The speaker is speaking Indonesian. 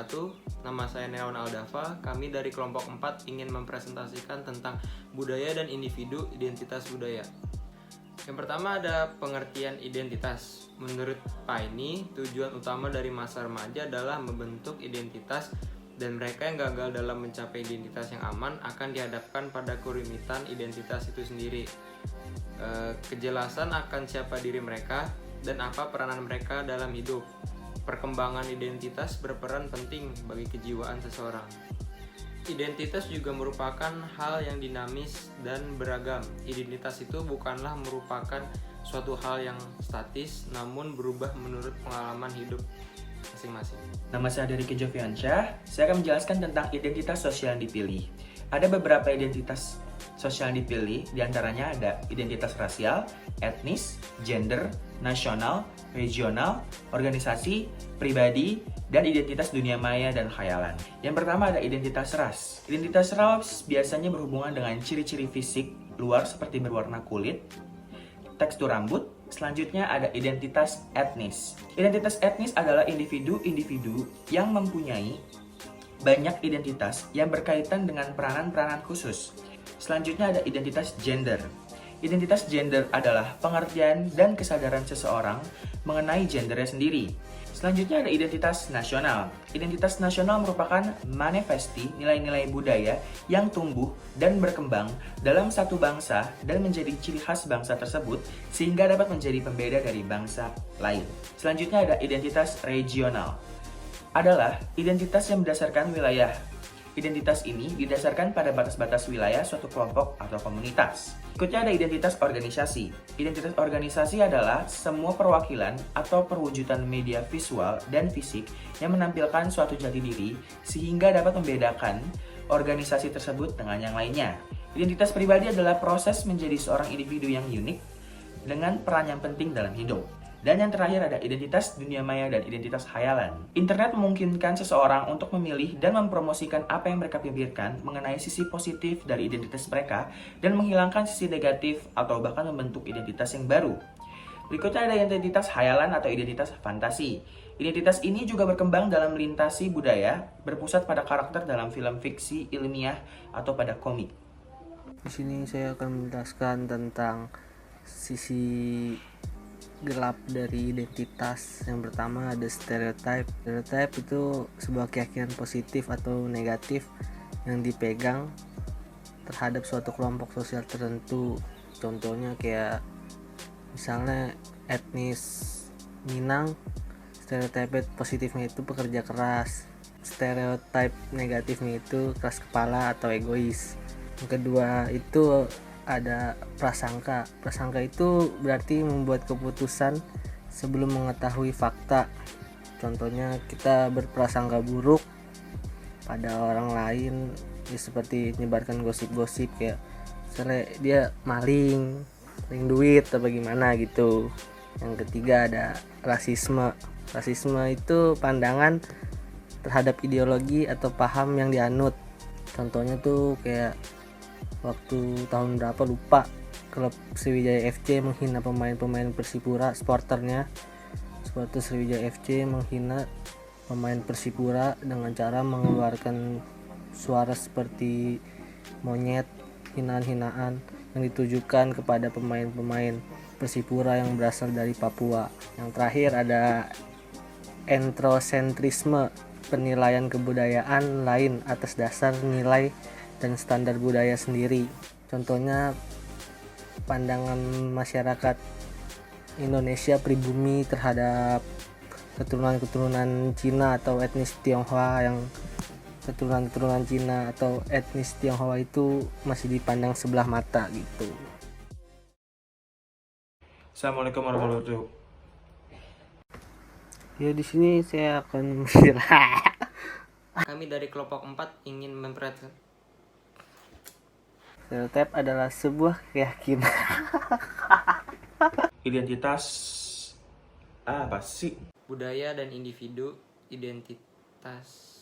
wabarakatuh. Nama saya Neon Aldafa. Kami dari kelompok 4 ingin mempresentasikan tentang budaya dan individu identitas budaya. Yang pertama ada pengertian identitas. Menurut Paine, tujuan utama dari masa remaja adalah membentuk identitas, dan mereka yang gagal dalam mencapai identitas yang aman akan dihadapkan pada kerumitan identitas itu sendiri. Kejelasan akan siapa diri mereka dan apa peranan mereka dalam hidup. Perkembangan identitas berperan penting bagi kejiwaan seseorang. Identitas juga merupakan hal yang dinamis dan beragam. Identitas itu bukanlah merupakan suatu hal yang statis, namun berubah menurut pengalaman hidup masing-masing. Nama saya Deriki Joviansyah. Saya akan menjelaskan tentang identitas sosial yang dipilih. Ada beberapa identitas sosial yang dipilih, diantaranya ada identitas rasial, etnis, gender, nasional, regional, organisasi, pribadi, dan identitas dunia maya dan khayalan. Yang pertama ada identitas ras. Identitas ras biasanya berhubungan dengan ciri-ciri fisik luar seperti berwarna kulit, tekstur rambut. Selanjutnya ada identitas etnis. Identitas etnis adalah individu-individu yang mempunyai banyak identitas yang berkaitan dengan peranan-peranan khusus. Selanjutnya ada identitas gender. Identitas gender adalah pengertian dan kesadaran seseorang mengenai gendernya sendiri. Selanjutnya ada identitas nasional. Identitas nasional merupakan manifesti nilai-nilai budaya yang tumbuh dan berkembang dalam satu bangsa dan menjadi ciri khas bangsa tersebut sehingga dapat menjadi pembeda dari bangsa lain. Selanjutnya ada identitas regional. Adalah identitas yang berdasarkan wilayah. Identitas ini didasarkan pada batas-batas wilayah suatu kelompok atau komunitas. Berikutnya ada identitas organisasi. Identitas organisasi adalah semua perwakilan atau perwujudan media visual dan fisik yang menampilkan suatu jati diri sehingga dapat membedakan organisasi tersebut dengan yang lainnya. Identitas pribadi adalah proses menjadi seorang individu yang unik dengan peran yang penting dalam hidup. Dan yang terakhir ada identitas dunia maya dan identitas khayalan. Internet memungkinkan seseorang untuk memilih dan mempromosikan apa yang mereka pikirkan mengenai sisi positif dari identitas mereka dan menghilangkan sisi negatif atau bahkan membentuk identitas yang baru. Berikutnya ada identitas khayalan atau identitas fantasi. Identitas ini juga berkembang dalam melintasi budaya, berpusat pada karakter dalam film fiksi ilmiah atau pada komik. Di sini saya akan menjelaskan tentang sisi gelap dari identitas. Yang pertama ada stereotype. Stereotype itu sebuah keyakinan positif atau negatif yang dipegang terhadap suatu kelompok sosial tertentu. Contohnya kayak misalnya etnis Minang, stereotype positifnya itu pekerja keras, stereotype negatifnya itu keras kepala atau egois. Yang kedua itu ada prasangka. Prasangka itu berarti membuat keputusan sebelum mengetahui fakta. Contohnya kita berprasangka buruk pada orang lain, ya seperti menyebarkan gosip-gosip kayak misalnya dia maling duit atau bagaimana gitu. Yang ketiga ada rasisme. Rasisme itu pandangan terhadap ideologi atau paham yang dianut. Contohnya tuh kayak waktu tahun berapa lupa, klub Sriwijaya FC menghina pemain-pemain Persipura, supporter Sriwijaya FC menghina pemain Persipura dengan cara mengeluarkan suara seperti monyet, hinaan-hinaan yang ditujukan kepada pemain-pemain Persipura yang berasal dari Papua. Yang terakhir ada etnosentrisme, penilaian kebudayaan lain atas dasar nilai dan standar budaya sendiri. Contohnya pandangan masyarakat Indonesia pribumi terhadap keturunan-keturunan Cina atau etnis Tionghoa, yang keturunan-keturunan Cina atau etnis Tionghoa itu masih dipandang sebelah mata gitu. Assalamualaikum warahmatullahi wabarakatuh. Ya di sini saya akan Kami dari kelompok 4 ingin mempresentasikan. Stereotype adalah sebuah keyakinan. Identitas apa sih? Budaya dan individu identitas